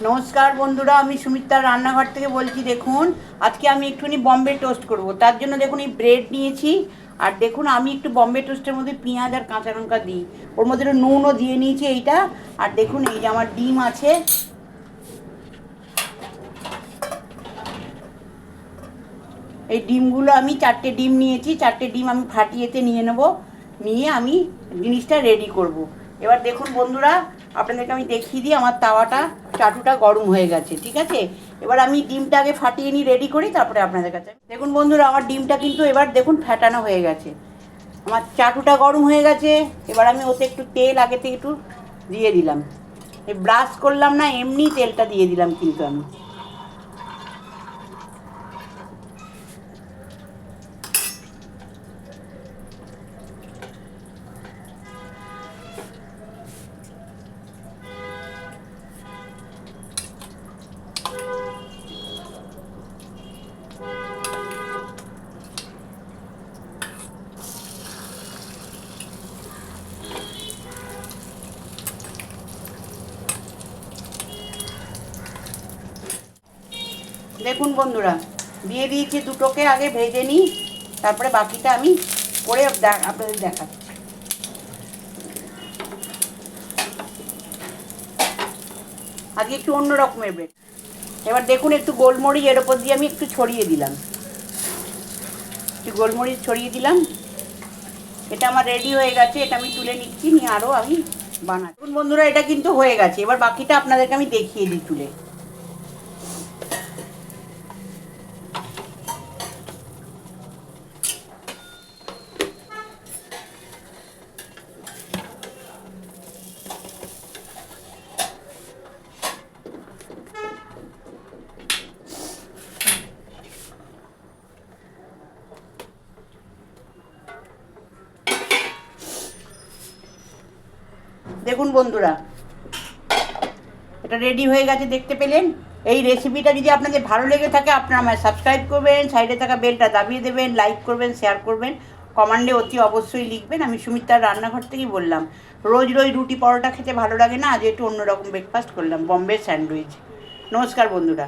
নমস্কার বন্ধুরা, আমি সুমিত্রার রান্নাঘর থেকে বলছি। দেখুন, আজকে আমি একটুখানি বম্বে টোস্ট করব। তার জন্য দেখুন এই ব্রেড নিয়েছি। আর দেখুন আমি একটু বম্বে টোস্টের মধ্যে পেঁয়াজ আর কাঁচা লঙ্কা দিই, ওর মধ্যে একটু নুনও দিয়ে নিয়েছি এইটা। আর দেখুন এই যে আমার ডিম আছে, এই ডিমগুলো আমি 4টে ডিম নিয়েছি। 4টে ডিম আমি ফাটিয়েতে নিয়ে নেব, নিয়ে আমি জিনিসটা রেডি করব। এবার দেখুন বন্ধুরা, আপনাদেরকে আমি দেখিয়ে দিই, আমার তাওয়াটা চাটুটা গরম হয়ে গেছে। ঠিক আছে, এবার আমি ডিমটা আগে ফাটিয়ে নিই, রেডি করি, তারপরে আপনাদের কাছে। দেখুন বন্ধুরা, আমার ডিমটা কিন্তু এবার দেখুন ফাটানো হয়ে গেছে, আমার চাটুটা গরম হয়ে গেছে। এবার আমি ওতে একটু তেল আগে থেকে একটু দিয়ে দিলাম, এই ব্রাশ করলাম না, এমনি তেলটা দিয়ে দিলাম কিন্তু আমি। দেখুন বন্ধুরা, দিয়ে দিয়েছি দুটোকে, আগে ভেজে নিই, তারপরে বাকিটা আমি করে আপনাদের দেখাচ্ছি। আজকে একটু অন্য রকমের ব্রেড। এবার দেখুন একটু গোলমরিচ এর ওপর দিয়ে আমি একটু ছড়িয়ে দিলাম, একটু গোলমরিচ ছড়িয়ে দিলাম। এটা আমার রেডি হয়ে গেছে, এটা আমি তুলে নিচ্ছি, নিয়ে আরও আমি বানাই। দেখুন বন্ধুরা, এটা কিন্তু হয়ে গেছে। এবার বাকিটা আপনাদেরকে আমি দেখিয়ে দিই তুলে। দেখুন বন্ধুরা, এটা রেডি হয়ে গেছে, দেখতে পেলেন। এই রেসিপিটা যদি আপনাদের ভালো লেগে থাকে, আপনারা আমায় সাবস্ক্রাইব করবেন, সাইডে থাকা বেলটা দাবিয়ে দেবেন, লাইক করবেন, শেয়ার করবেন, কমেন্টে অতি অবশ্যই লিখবেন। আমি সুমিত্রার রান্নাঘর থেকেই বললাম। রোজ রোজ রুটি পরোটা খেতে ভালো লাগে না, আজ একটু অন্যরকম ব্রেকফাস্ট করলাম, বম্বে স্যান্ডউইচ। নমস্কার বন্ধুরা।